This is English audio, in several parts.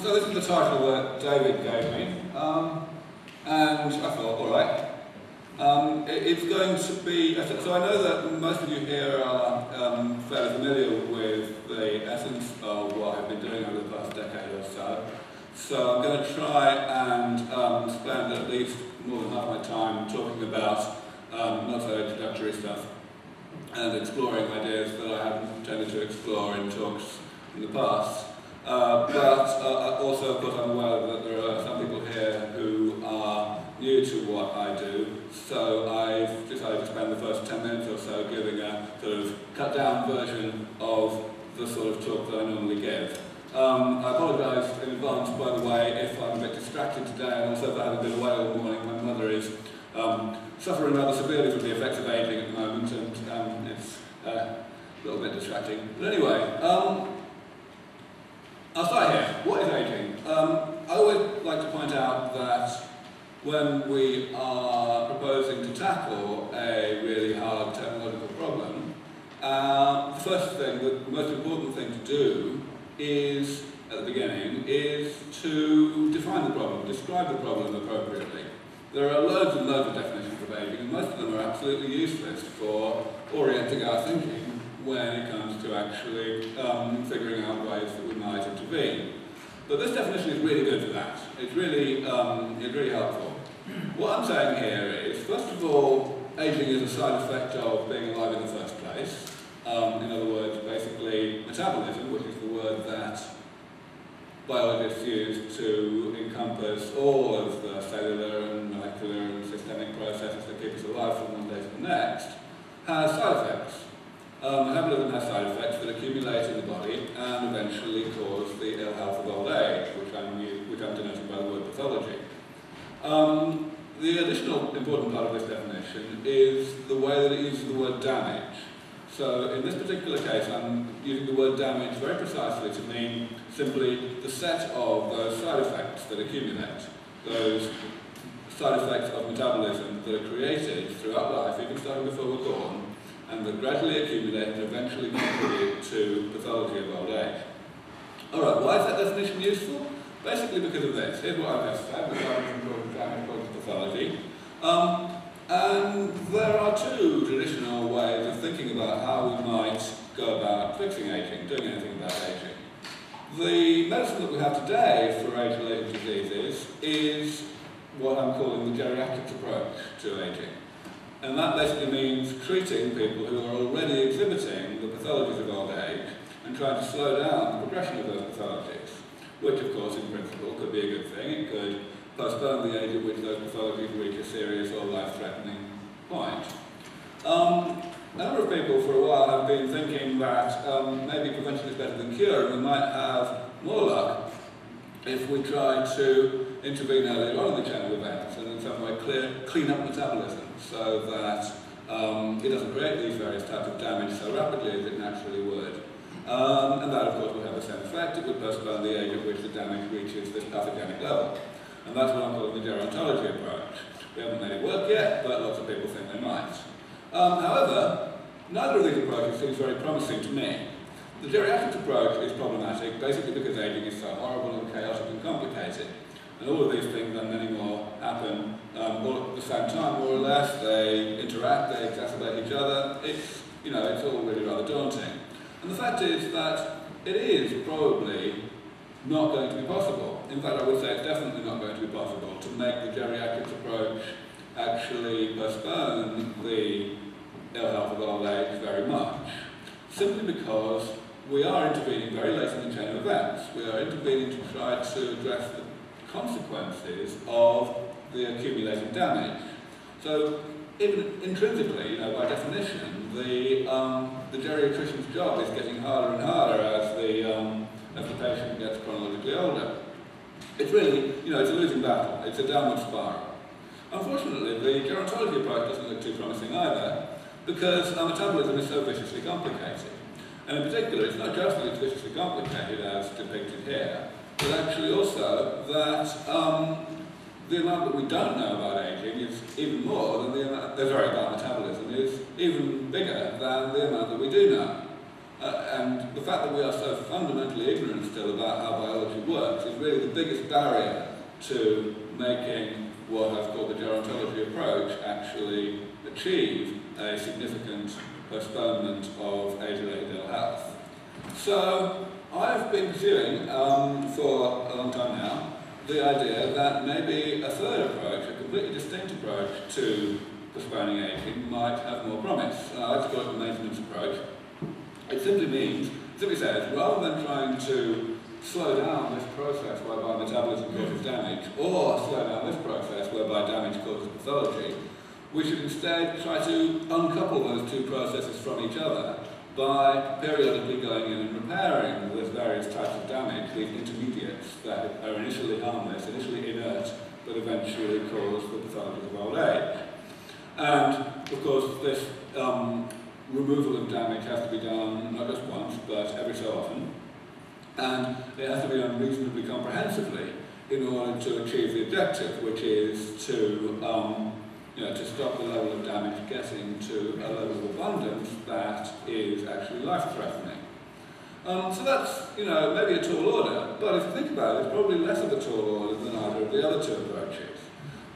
So this is the title that David gave me, and I thought, all right. It's going to be, so I know that most of you here are fairly familiar with the essence of what I've been doing over the past decade or so. So I'm going to try and spend at least more than half my time talking about not so introductory stuff and exploring ideas that I haven't tended to explore in talks in the past. Also, of course, I'm aware that there are some people here who are new to what I do, so I've decided to spend the first 10 minutes or so giving a sort of cut-down version of the sort of talk that I normally give. I apologise in advance, by the way, if I'm a bit distracted today, and also if I haven't been away all morning. My mother is suffering rather severely from the effects of ageing at the moment, and it's a little bit distracting. But anyway, I'll start here. What is ageing? I always like to point out that when we are proposing to tackle a really hard technological problem, the first thing, the most important thing to do is, at the beginning, is to define the problem, describe the problem appropriately. There are loads and loads of definitions of ageing, and most of them are absolutely useless for orienting our thinking when it comes to actually figuring out ways that we might intervene. But this definition is really good for that. It's really helpful. What I'm saying here is, first of all, ageing is a side effect of being alive in the first place. In other words, basically, metabolism, which is the word that biologists use to encompass all of the cellular and molecular and systemic processes that keep us alive from one day to the next, has side effects. Metabolism has side effects that accumulate in the body and eventually cause the ill health of old age, which I'm denoting by the word pathology. The additional important part of this definition is the way that it uses the word damage. So in this particular case, I'm using the word damage very precisely to mean simply the set of those side effects that accumulate, those side effects of metabolism that are created throughout life, even starting before we're born, and that gradually accumulate and eventually contribute to pathology of old age. Alright, why is that definition useful? Basically because of this. Here's what I've just said, the damage causes pathology. And there are two traditional ways of thinking about how we might go about fixing ageing, doing anything about ageing. The medicine that we have today for age-related diseases is what I'm calling the geriatrics approach to ageing. And that basically means treating people who are already exhibiting the pathologies of old age and trying to slow down the progression of those pathologies, which of course in principle could be a good thing. It could postpone the age at which those pathologies reach a serious or life-threatening point. A number of people for a while have been thinking that maybe prevention is better than cure, and we might have more luck if we try to intervene earlier on in the chain of events and in some way clean up metabolism so that it doesn't create these various types of damage so rapidly as it naturally would. And that, of course, would have the same effect. It would postpone the age at which the damage reaches this pathogenic level. And that's what I'm calling the gerontology approach. We haven't made it work yet, but lots of people think they might. However, neither of these approaches seems very promising to me. The geriatrics approach is problematic, basically because ageing is so horrible and chaotic and complicated. And all of these things and many more happen all at the same time, more or less. They interact, they exacerbate each other. It's all really rather daunting. And the fact is that it is probably not going to be possible. In fact, I would say it's definitely not going to be possible to make the geriatrics approach actually postpone the ill health of old age very much, simply because we are intervening very late in the chain of events. We are intervening to try to address the consequences of the accumulating damage. So, even intrinsically, by definition, the geriatrician's job is getting harder and harder as the patient gets chronologically older. It's really, it's a losing battle. It's a downward spiral. Unfortunately, the gerontology approach doesn't look too promising either, because our metabolism is so viciously complicated. And in particular, it's not just that it's viciously complicated as depicted here, but actually also that the amount that we don't know about ageing is even more than the amount, about metabolism is even bigger than the amount that we do know. And the fact that we are so fundamentally ignorant still about how biology works is really the biggest barrier to making what I've called the gerontology approach actually achieve a significant postponement of age-related ill health. So I've been pursuing for a long time now the idea that maybe a third approach, a completely distinct approach to postponing aging, might have more promise. I like to call it the maintenance approach. It simply says, rather than trying to slow down this process whereby metabolism causes damage, or slow down this process whereby damage causes pathology, we should instead try to uncouple those two processes from each other by periodically going in and repairing with various types of damage, these intermediates that are initially harmless, initially inert, but eventually cause the pathologies of old age. And, of course, this removal of damage has to be done not just once, but every so often. And it has to be done reasonably comprehensively in order to achieve the objective, which is to to stop the level of damage getting to a level of abundance that is actually life-threatening. So that's, maybe a tall order, but if you think about it, it's probably less of a tall order than either of the other two approaches.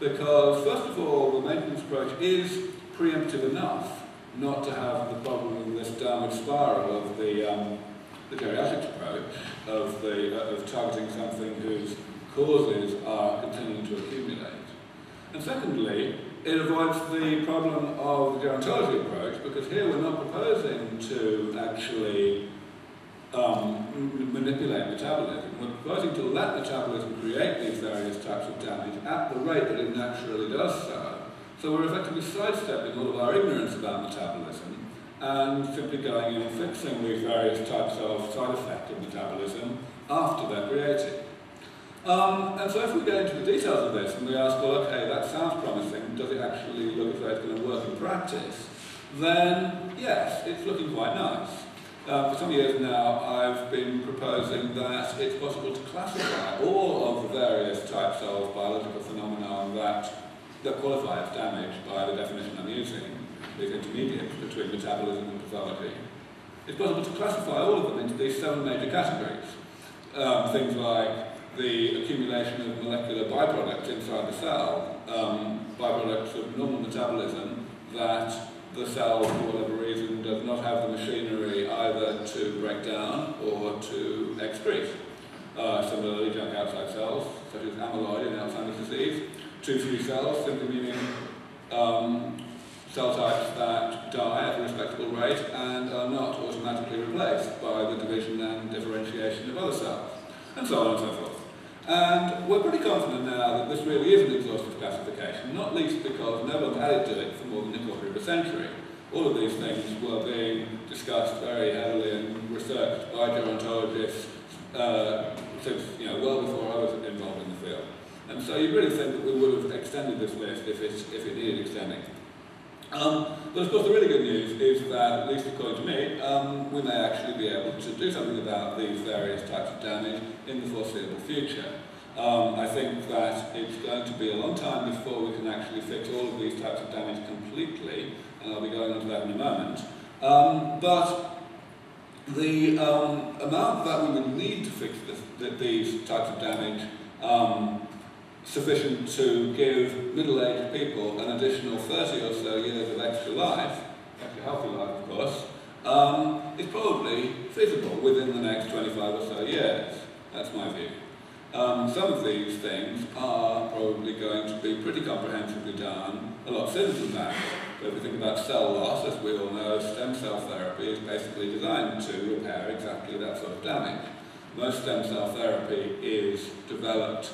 Because, first of all, the maintenance approach is preemptive enough not to have the problem of this downward spiral of the geriatrics approach, of targeting something whose causes are continuing to accumulate. And secondly, it avoids the problem of the gerontology approach, because here we're not proposing to actually manipulate metabolism. We're proposing to let metabolism create these various types of damage at the rate that it naturally does so. So we're effectively sidestepping all of our ignorance about metabolism and simply going in and fixing these various types of side effects of metabolism after they're created. And so if we get into the details of this and we ask, well, okay, that sounds promising, does it actually look as though it's going to work in practice? Then, yes, it's looking quite nice. For some years now, I've been proposing that it's possible to classify all of the various types of biological phenomena that qualify as damage by the definition I'm using, these intermediates between metabolism and pathology. It's possible to classify all of them into these 7 major categories. Things like the accumulation of molecular byproducts inside the cell, byproducts of normal metabolism that the cell, for whatever reason, does not have the machinery either to break down or to excrete. Similarly, junk outside cells, such as amyloid in Alzheimer's disease, too few cells, simply meaning cell types that die at a respectable rate and are not automatically replaced by the division and differentiation of other cells, and so on and so forth. And we're pretty confident now that this really is an exhaustive classification, not least because no one's added to it for more than a quarter of a century. All of these things were being discussed very heavily and researched by gerontologists since, well before I was involved in the field. And so you really think that we would have extended this list if it needed extending. But of course the really good news is that, at least according to me, we may actually be able to do something about these various types of damage in the foreseeable future. I think that it's going to be a long time before we can actually fix all of these types of damage completely, and I'll be going on to that in a moment. But the amount that we would need to fix these types of damage sufficient to give middle-aged people an additional 30 or so years of extra life, extra healthy life of course, is probably feasible within the next 25 or so years. That's my view. Some of these things are probably going to be pretty comprehensively done a lot sooner than that. So if we think about cell loss, as we all know, stem cell therapy is basically designed to repair exactly that sort of damage. Most stem cell therapy is developed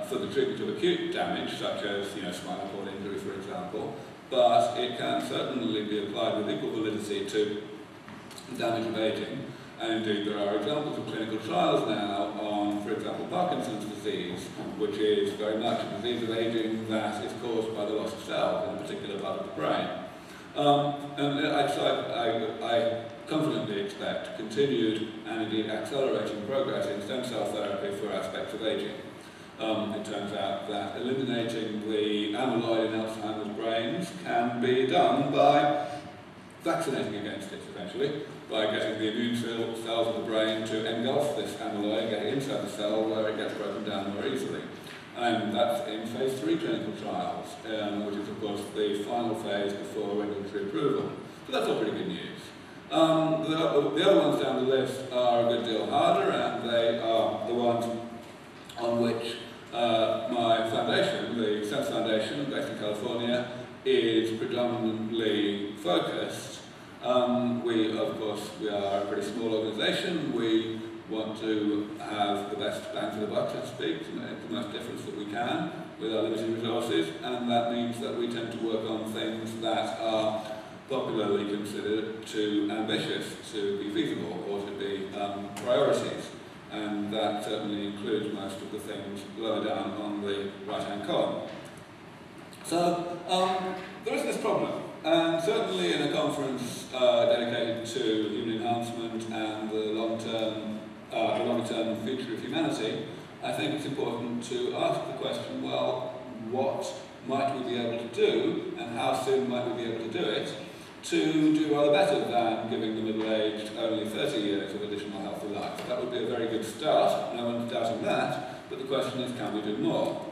for the treatment of acute damage, such as spinal cord injury, for example, but it can certainly be applied with equal validity to damage of aging. And indeed, there are examples of clinical trials now on, for example, Parkinson's disease, which is very much a disease of aging that is caused by the loss of cells in a particular part of the brain. And I confidently expect continued and indeed accelerating progress in stem cell therapy for aspects of aging. It turns out that eliminating the amyloid in Alzheimer's brains can be done by vaccinating against it, essentially, by getting the immune cells of the brain to engulf this amyloid and get it inside the cell where it gets broken down more easily. And that's in phase 3 clinical trials, which is, of course, the final phase before regulatory approval. So that's all pretty good news. The other ones down the list are a good deal harder, and they are the ones on which my foundation, the Sense Foundation, based in California, is predominantly focused. We are a pretty small organisation. We want to have the best bang for the buck, so to speak, to make the most difference that we can with our limited resources, and that means that we tend to work on things that are popularly considered too ambitious to be feasible or to be priorities, and that certainly includes most of the things lower down on the right-hand column. So there is this problem, and certainly in a conference dedicated to human enhancement and the long-term future of humanity, I think it's important to ask the question, well, what might we be able to do, and how soon might we be able to do it, to do rather better than giving the middle-aged only 30 years of additional healthy life. That would be a very good start, no one's doubting that, but the question is, can we do more?